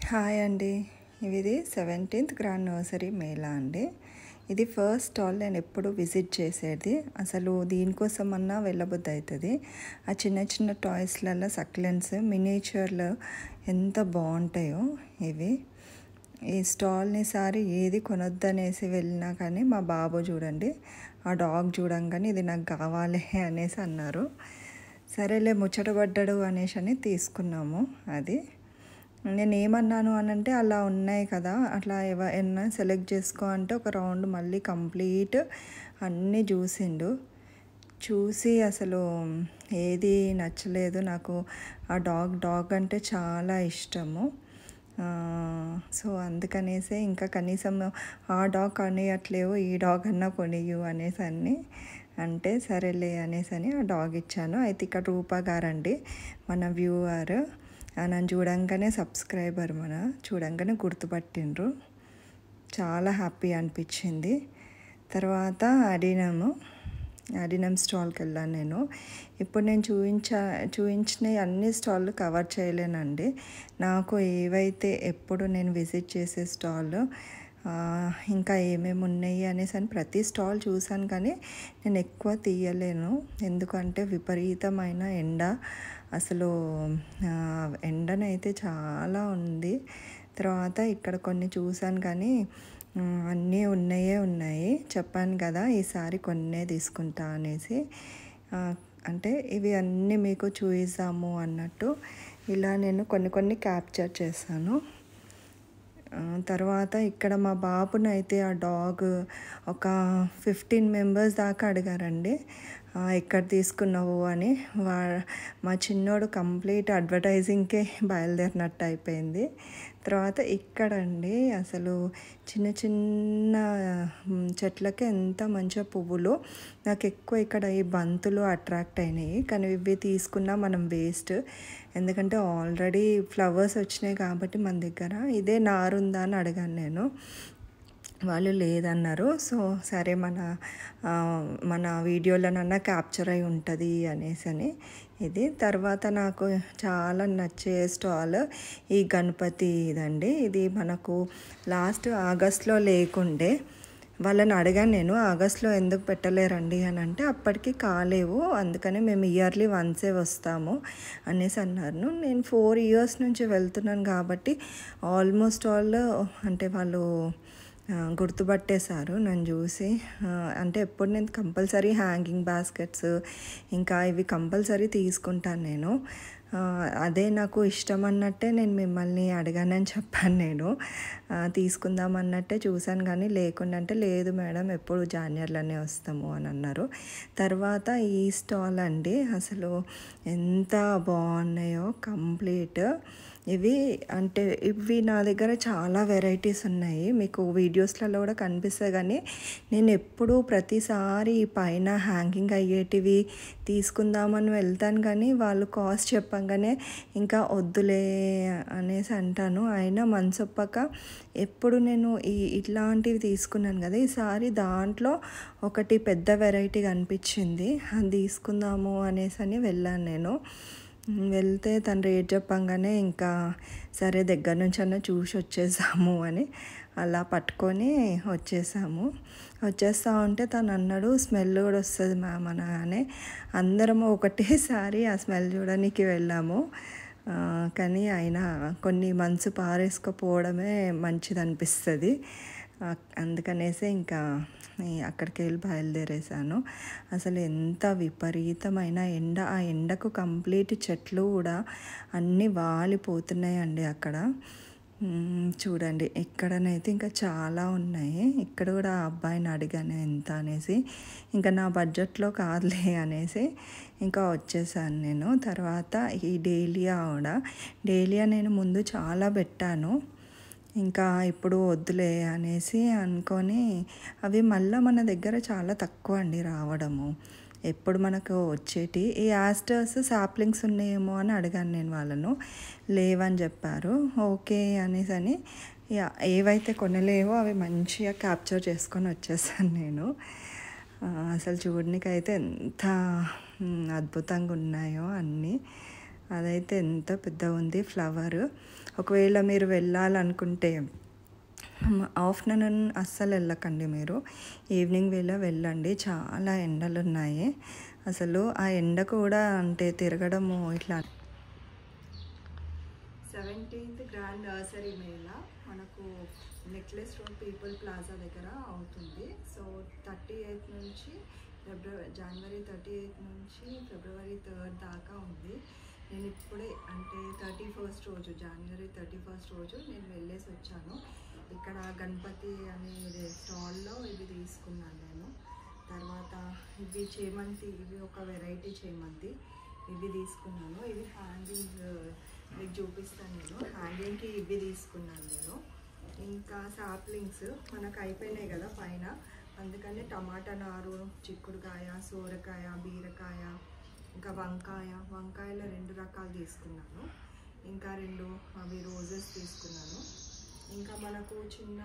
Hi అండి. ఇది 17th grand nursery Mela అండి. ఇది ఫస్ట్ స్టాల్ నేను ఎప్పుడు విజిట్ చేసేది. అసలు దీనికోసమన్నా వెళ్ళబుద్ధి అవుతుంది. ఆ చిన్న చిన్న టాయ్స్లలో సక్లెంట్స్ మినియేచర్లు ఎంత బాగుంటాయో ఇవి. ఈ స్టాల్ని సారి ఏది కొనొద్దనేసి వెళ్ళినా కానీ మా బాబు చూడండి, ఆ డాగ్ చూడంగానే ఇది నాకు కావాలి అనేసి అన్నారు. సరేలే ముచ్చటపడ్డాడు అనేసి అని తీసుకున్నాము. అది నేను ఏమన్నాను అని అంటే, అలా ఉన్నాయి కదా, అట్లా ఏమైనా సెలెక్ట్ చేసుకో అంటే ఒక రౌండ్ మళ్ళీ కంప్లీట్ అన్నీ చూసి అసలు ఏది నచ్చలేదు నాకు. ఆ డాగ్ అంటే చాలా ఇష్టము. సో అందుకనేసే ఇంకా కనీసం ఆ డాగ్ కొనియట్లేవు, ఈ డాగ్ అన్నా కొనియు అనేసి అంటే సరేలే అనేసి అని ఆ డాగ్ ఇచ్చాను. అయితే ఇక్కడ రూపా గారండి, మన వ్యూవర్, నన్ను చూడంగానే సబ్స్క్రైబర్, చూడంగానే గుర్తుపట్టిండ్రు. చాలా హ్యాపీ అనిపించింది. తర్వాత అడినం స్టాల్కి వెళ్ళాను నేను. ఇప్పుడు నేను చూపించిన అన్ని స్టాళ్ళు కవర్ చేయలేనండి. నాకు ఏవైతే ఎప్పుడు నేను విజిట్ చేసే స్టాల్ ఇంకా ఏమేమి ఉన్నాయి అనేసి అని ప్రతి స్టాల్ చూసాను, కానీ నేను ఎక్కువ తీయలేను. ఎందుకంటే విపరీతమైన ఎండ, అసలు ఎండనైతే చాలా ఉంది. తర్వాత ఇక్కడ కొన్ని చూసాను, కానీ అన్నీ ఉన్నాయి. చెప్పాను కదా ఈసారి కొన్నే తీసుకుంటా అనేసి. అంటే ఇవి అన్నీ మీకు చూపిస్తాము అన్నట్టు ఇలా నేను కొన్ని క్యాప్చర్ చేశాను. తర్వాత ఇక్కడ మా బాబునైతే ఆ డాగ్ ఒక 15 మెంబర్స్ దాకా అడిగారండి, ఎక్కడ తీసుకున్నావు అని. మా చిన్నోడు కంప్లీట్ అడ్వర్టైజింగ్కే బయలుదేరినట్టు అయిపోయింది. తర్వాత ఇక్కడండి అసలు చిన్న చెట్లకి ఎంత మంచిగా పువ్వులు. నాకు ఎక్కువ ఇక్కడ ఈ బంతులు అట్రాక్ట్ అయినాయి, కానీ ఇవి తీసుకున్నా మనం వేస్ట్. ఎందుకంటే ఆల్రెడీ ఫ్లవర్స్ వచ్చినాయి కాబట్టి మన దగ్గర. ఇదే నారుందా అని అడిగాను నేను, వాళ్ళు లేదన్నారు. సో సరే మన వీడియోలోనన్నా క్యాప్చర్ అయి ఉంటుంది అనేసి ఇది. తర్వాత నాకు చాలా నచ్చే స్టాల్ ఈ గణపతి ఇదండి. ఇది మనకు లాస్ట్ ఆగస్ట్లో లేకుండే, వాళ్ళని అడిగాను నేను, ఆగస్ట్లో ఎందుకు పెట్టలేరండి అని అంటే అప్పటికి కాలేవు, అందుకనే మేము ఇయర్లీ వన్సే వస్తాము అనేసి అన్నారు. నేను 4 years నుంచి వెళ్తున్నాను కాబట్టి ఆల్మోస్ట్ ఆల్ అంటే వాళ్ళు గుర్తుపట్టేశారు నన్ను చూసి. అంటే ఎప్పుడు నేను కంపల్సరీ హ్యాంగింగ్ బాస్కెట్స్ ఇంకా ఇవి కంపల్సరీ తీసుకుంటాను నేను. అదే నాకు ఇష్టం అన్నట్టే నేను మిమ్మల్ని అడిగానని చెప్పాను. నేను తీసుకుందామన్నట్టే చూశాను, కానీ లేకుండా అంటే లేదు మేడం ఎప్పుడు జాన్యురీలోనే వస్తాము అని అన్నారు. తర్వాత ఈ స్టాల్ అండి, అసలు ఎంత బాగున్నాయో కంప్లీట్. ఇవి నా దగ్గర చాలా వెరైటీస్ ఉన్నాయి, మీకు వీడియోస్లలో కూడా కనిపిస్తాయి, కానీ నేను ఎప్పుడూ ప్రతిసారి పైన హ్యాంగింగ్ అయ్యేటివి తీసుకుందామని వెళ్తాను, కానీ వాళ్ళు కాస్ట్ చెప్పంగానే ఇంకా వద్దులే అనేసి అంటాను. అయినా మనసొప్పక ఎప్పుడు నేను ఇట్లాంటివి తీసుకున్నాను కదా, ఈసారి దాంట్లో ఒకటి పెద్ద వెరైటీ కనిపించింది, అది తీసుకుందాము అనేసి వెళ్ళాను నేను. వెళ్తే తను రేట్ చెప్పంగానే ఇంకా సరే దగ్గర నుంచి అన్నా చూసి వచ్చేసాము అని అలా పట్టుకొని వచ్చేస్తా ఉంటే తను అన్నాడు, స్మెల్ కూడా వస్తుంది మ్యామ్ అనగానే అందరము ఒకటేసారి ఆ స్మెల్ చూడడానికి వెళ్ళాము. కానీ అయినా కొన్ని మనసు పారేసుకుపోవడమే మంచిది అనిపిస్తుంది. అందుకనేసి ఇంకా అక్కడికి వెళ్ళి బయలుదేరేసాను. అసలు ఎంత విపరీతమైన ఎండ, ఆ ఎండకు కంప్లీట్ చెట్లు కూడా అన్నీ వాలిపోతున్నాయండి అక్కడ. చూడండి ఇక్కడనైతే ఇంకా చాలా ఉన్నాయి. ఇక్కడ కూడా ఆ అబ్బాయిని అడిగాను ఎంత అనేసి, ఇంకా నా బడ్జెట్లో కాదులే అనేసి ఇంకా వచ్చేసాను నేను. తర్వాత ఈ డేలియా నేను ముందు చాలా పెట్టాను, ఇంకా ఇప్పుడు వద్దులే అనేసి అనుకొని అవి మళ్ళీ మన దగ్గర చాలా తక్కువ అండి రావడము. ఎప్పుడు మనకు వచ్చేటి ఈ యాస్టర్స్ సాప్లింగ్స్ ఉన్నాయేమో అని అడిగాను నేను, వాళ్ళను లేవని చెప్పారు. ఓకే అనేసి ఏవైతే కొనలేవో అవి మంచిగా క్యాప్చర్ చేసుకొని వచ్చేసాను నేను. అసలు చూడడానికైతే ఎంత అద్భుతంగా ఉన్నాయో అన్నీ. అదైతే ఎంత పెద్దగా ఉంది ఫ్లవర్. ఒకవేళ మీరు వెళ్ళాలనుకుంటే ఆఫ్టర్నూన్ అస్సలు వెళ్ళకండి, మీరు ఈవినింగ్ వేళ వెళ్ళండి. చాలా ఎండలు ఉన్నాయి అసలు. ఆ ఎండ కూడా అంటే తిరగడము ఇట్లా. 17th గ్రాండ్ నర్సరీ మేళా మనకు నెక్లెస్ రోడ్ పీపుల్ ప్లాజా దగ్గర అవుతుంది. సో 38th నుంచి జనవరి 38th నుంచి ఫిబ్రవరి 3rd దాకా ఉంది. నేను ఇప్పుడే అంటే 31st రోజు, జనవరి 31st రోజు నేను వెళ్ళేసి వచ్చాను. ఇక్కడ గణపతి అనే స్టాల్లో ఇవి తీసుకున్నాను నేను. తర్వాత ఇవి చేమంతి, ఇవి ఒక వెరైటీ చేమంతి, ఇవి తీసుకున్నాను. ఇవి హ్యాంగింగ్ మీకు చూపిస్తాను నేను. హ్యాంగింగ్కి ఇవి తీసుకున్నాను నేను. ఇంకా సాప్లింగ్స్ మనకు అయిపోయినాయి కదా పైన, అందుకని టమాటా నారు, చిక్కుడుకాయ, సోరకాయ, బీరకాయ, ఇంకా వంకాయలో 2 రకాలు తీసుకున్నాను. ఇంకా 2 అవి రోజెస్ తీసుకున్నాను. ఇంకా మనకు చిన్న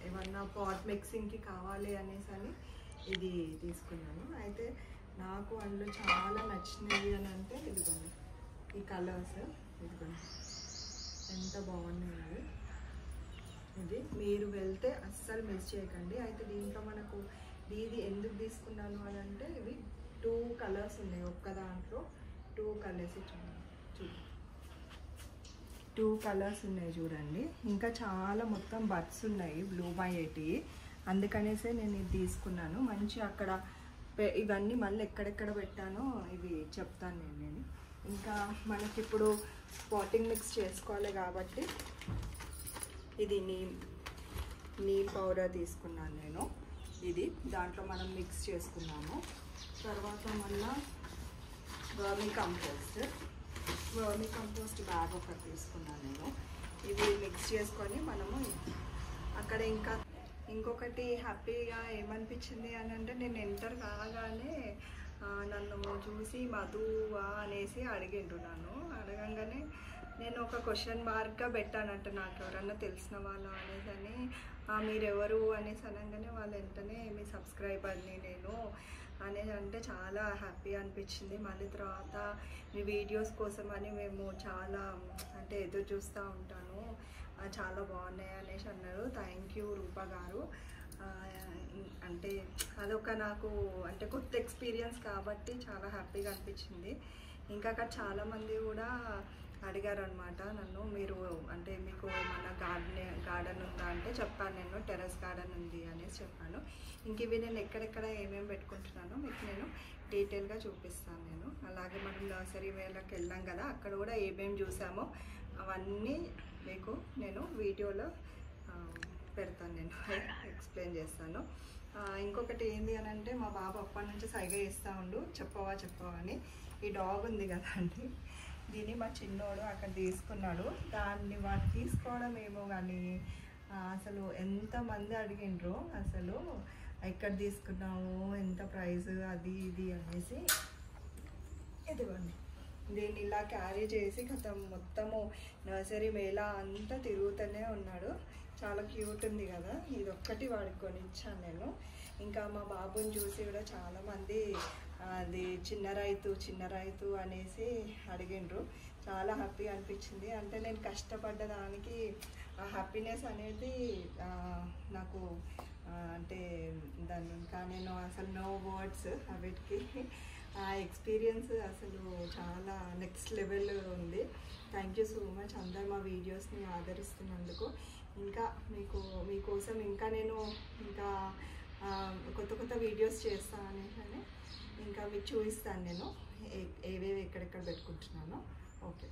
ఏమన్నా పాట్ మిక్సింగ్కి కావాలి అనేసి అని ఇది తీసుకున్నాను. అయితే నాకు అందులో చాలా నచ్చినవి అని అంటే ఇదిగోండి ఈ కలర్స్, ఇదిగోండి ఎంత బాగున్నాయి. ఇది మీరు వెళ్తే అస్సలు మిస్ చేయకండి. అయితే దీంట్లో మనకు ఇది ఎందుకు తీసుకున్నాను అని అంటే ఇవి 2 కలర్స్ ఉన్నాయి. ఒక్క దాంట్లో 2 కలర్స్ చూడండి, 2 కలర్స్ ఉన్నాయి చూడండి. ఇంకా చాలా మొత్తం బడ్స్ ఉన్నాయి బ్లూ వైట్, అందుకనేసే నేను ఇది తీసుకున్నాను. మంచి అక్కడ ఇవన్నీ మళ్ళీ ఎక్కడెక్కడ పెట్టానో ఇవి చెప్తాను నేను. ఇంకా మనకిప్పుడు పాటింగ్ మిక్స్ చేసుకోవాలి కాబట్టి ఇది నీమ్ పౌడర్ తీసుకున్నాను నేను. ఇది దాంట్లో మనం మిక్స్ చేసుకున్నాము. తర్వాత మళ్ళీ వర్మీ కంపోస్ట్ బ్యాగ్ ఒకటి తీసుకున్నాను నేను. ఇవి మిక్స్ చేసుకొని మనము అక్కడ ఇంకొకటి హ్యాపీగా ఏమనిపించింది అని అంటే, నేను ఎంటర్ కాగానే నన్ను చూసి మధువా అనేసి అడిగింటున్నాను. అడగంగానే నేను ఒక క్వశ్చన్ మార్క్గా పెట్టానంట, నాకు ఎవరన్నా తెలిసిన వాళ్ళు అనేసి అని. మీరెవరు అనేసి అనగానే వాళ్ళు వెంటనే మీ సబ్స్క్రైబర్ని నేను అనేది అంటే చాలా హ్యాపీ అనిపించింది. మళ్ళీ తర్వాత మీ వీడియోస్ కోసం అని మేము చాలా అంటే ఎదురు చూస్తూ ఉంటాను, చాలా బాగున్నాయి అనేసి అన్నారు. థ్యాంక్ యూ రూపా గారు. అంటే అదొక నాకు అంటే కొత్త ఎక్స్పీరియన్స్ కాబట్టి చాలా హ్యాపీగా అనిపించింది. ఇంకా అక్కడ చాలామంది కూడా అడిగారు అనమాట నన్ను, మీరు అంటే మీకు ఏమన్నా గార్డెన్ ఉందా అంటే చెప్పాను నేను, టెర్రస్ గార్డెన్ ఉంది అనేసి చెప్పాను. ఇంక ఇవి నేను ఎక్కడెక్కడ ఏమేమి పెట్టుకుంటున్నానో మీకు నేను డీటెయిల్గా చూపిస్తాను నేను. అలాగే మనం నర్సరీ వేళకి వెళ్ళాం కదా, అక్కడ కూడా ఏమేమి చూసామో అవన్నీ మీకు నేను వీడియోలో పెడతాను, నేను ఎక్స్ప్లెయిన్ చేస్తాను. ఇంకొకటి ఏంటి అని అంటే, మా బాబు అప్పటి నుంచి సైగ చేస్తూ ఉండు చెప్పవా అని. ఈ డాగ్ ఉంది కదా అండి, దీన్ని మా చిన్నోడు అక్కడ తీసుకున్నాడు. దాన్ని వాడు తీసుకోవడం ఏమో కానీ అసలు ఎంతమంది అడిగిండ్రు అసలు ఎక్కడ తీసుకున్నావు, ఎంత ప్రైస్, అది ఇది అనేసి. ఇదిగోండి దీన్ని ఇలా క్యారీ చేసి మొత్తము నర్సరీ మేళా అంతా తిరుగుతూనే ఉన్నాడు. చాలా క్యూట్ ఉంది కదా, ఇది ఒక్కటి వాడికి కొనిచ్చాను నేను. ఇంకా మా బాబుని చూసి కూడా చాలామంది అది చిన్న రైతు అనేసి అడిగిండ్రు. చాలా హ్యాపీ అనిపించింది. అంటే నేను కష్టపడ్డ దానికి ఆ హ్యాపీనెస్ అనేది నాకు అంటే దాన్ని ఇంకా నేను అసలు నో వర్డ్స్ వీటికి. ఆ ఎక్స్పీరియన్స్ అసలు చాలా నెక్స్ట్ లెవెల్ ఉంది. థ్యాంక్ యూ సో మచ్ అందరు మా వీడియోస్ని ఆదరిస్తున్నందుకు. ఇంకా మీకోసం ఇంకా నేను ఇంకా కొత్త వీడియోస్ చేస్తాను అనేసి ఇంకా మీకు చూపిస్తాను నేను ఏవేవి ఎక్కడెక్కడ పెట్టుకుంటున్నానో. ఓకే,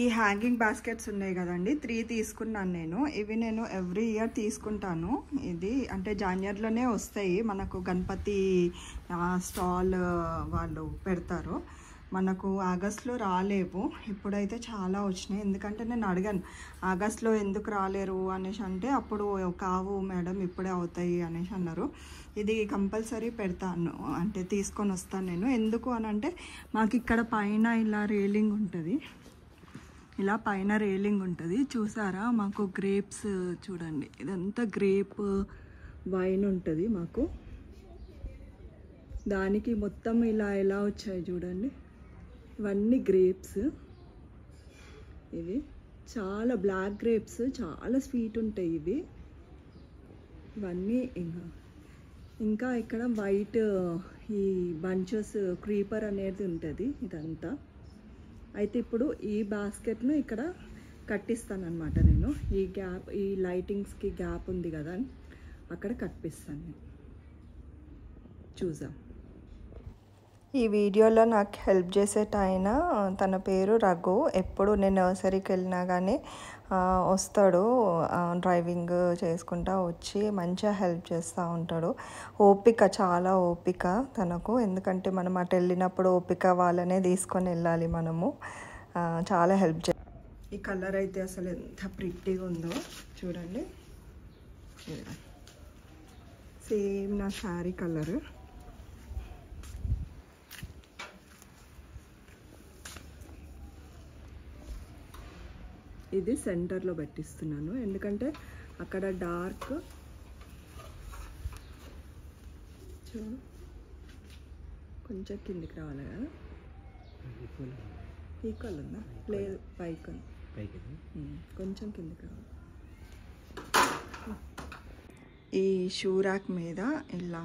ఈ హ్యాంగింగ్ బాస్కెట్స్ ఉన్నాయి కదండి, 3 తీసుకున్నాను నేను. ఇవి నేను ఎవ్రీ ఇయర్ తీసుకుంటాను. ఇది అంటే జాన్వర్లోనే వస్తాయి మనకు, గణపతి స్టాల్ వాళ్ళు పెడతారు. మనకు ఆగస్ట్లో రాలేవు, ఇప్పుడైతే చాలా వచ్చినాయి. ఎందుకంటే నేను అడిగాను ఆగస్ట్లో ఎందుకు రాలేరు అనేసి అంటే, అప్పుడు కావు మేడం ఇప్పుడే అవుతాయి అనేసి అన్నారు. ఇది కంపల్సరీ పెడతాను, అంటే తీసుకొని వస్తాను నేను. ఎందుకు అని అంటే, మాకు ఇక్కడ పైన ఇలా రేలింగ్ ఉంటుంది, ఇలా పైన రేలింగ్ ఉంటుంది చూసారా. మాకు గ్రేప్స్ చూడండి, ఇదంతా గ్రేప్ వైన్ ఉంటుంది మాకు. దానికి మొత్తం ఇలా ఎలా వచ్చాయి చూడండి. ఇవన్నీ గ్రేప్స్, ఇవి చాలా బ్లాక్ గ్రేప్స్, చాలా స్వీట్ ఉంటాయి ఇవి. ఇవన్నీ ఇంకా ఇక్కడ వైట్ ఈ బంచెస్ క్రీపర్ అనేది ఉంటుంది ఇదంతా. అయితే ఇప్పుడు ఈ బాస్కెట్ను ఇక్కడ కట్టిస్తానమాట నేను. ఈ గ్యాప్, ఈ లైటింగ్స్కి గ్యాప్ ఉంది కదా, అక్కడ కట్టిస్తాను నేను. చూద్దాం. ఈ వీడియోలో నాకు హెల్ప్ చేసేటాయన, తన పేరు రఘు. ఎప్పుడు నేను నర్సరీకి వెళ్ళినా కానీ వస్తాడు, డ్రైవింగ్ చేసుకుంటా వచ్చి మంచిగా హెల్ప్ చేస్తూ ఉంటాడు. ఓపిక, చాలా ఓపిక తనకు. ఎందుకంటే మనం అటు వెళ్ళినప్పుడు ఓపిక వాళ్ళనే తీసుకొని వెళ్ళాలి మనము. చాలా హెల్ప్ ఈ కలర్ అయితే అసలు ఎంత ప్రిట్టిగా ఉందో చూడండి. సేమ్ నా శారీ కలర్. ఇది సెంటర్లో పెట్టిస్తున్నాను, ఎందుకంటే అక్కడ డార్క్ చూడు కొంచెం కిందికి రావాలి కదా. ఈక్వల్ ఉందా? లేదు, పైకి కొంచెం కిందికి రావాలి. ఈ షూ ర్యాక్ మీద ఇలా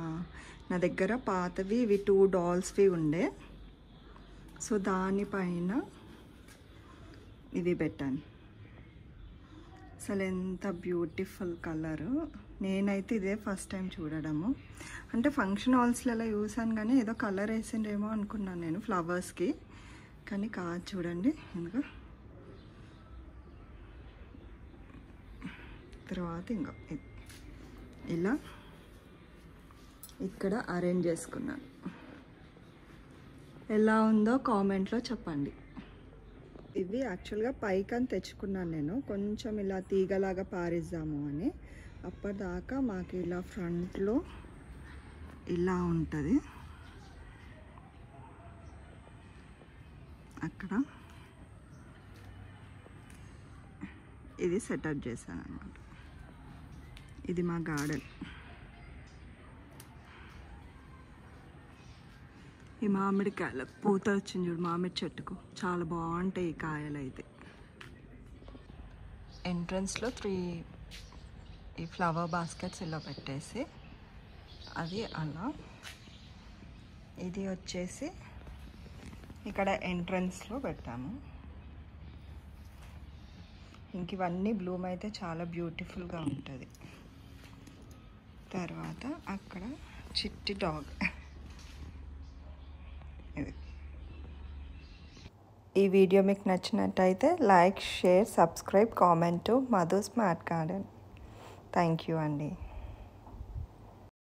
నా దగ్గర పాతవి ఇవి 2 డాల్స్వి ఉండే, సో దానిపైన ఇది పెట్టాను. అసలు ఎంత బ్యూటిఫుల్ కలరు. నేనైతే ఇదే ఫస్ట్ టైం చూడడము. అంటే ఫంక్షన్ హాల్స్లలో చూసాను కానీ ఏదో కలర్ వేసిండేమో అనుకున్నాను నేను ఫ్లవర్స్కి, కానీ కాదు. చూడండి ఎందుకు. తర్వాత ఇంకా ఇలా ఇక్కడ అరేంజ్ చేసుకున్నాను. ఎలా ఉందో కామెంట్లో చెప్పండి. ఇవి యాక్చువల్గా పైకని తెచ్చుకున్నాను నేను, కొంచెం ఇలా తీగలాగా పారిద్దాము అని. అప్పటిదాకా మాకు ఇలా ఫ్రంట్లో ఇలా ఉంటుంది, అక్కడ ఇది సెటప్ చేశాను అన్నమాట. ఇది మా గార్డెన్. ఈ మామిడికాయలకు పూత వచ్చింది చూడు, మామిడి చెట్టుకు చాలా బాగుంటాయి ఈ కాయలు అయితే. ఎంట్రన్స్లో 3 ఈ ఫ్లవర్ బాస్కెట్స్ ఇలా పెట్టేసి, అది అలా. ఇది వచ్చేసి ఇక్కడ ఎంట్రన్స్లో పెట్టాము. ఇంక ఇవన్నీ బ్లూమ్ అయితే చాలా బ్యూటిఫుల్గా ఉంటుంది. తర్వాత అక్కడ చిట్టి డాగ్. ఈ వీడియో మీకు నచ్చినట్టయితే like, share, subscribe, comment to Madhu smart garden. Thank you అండి.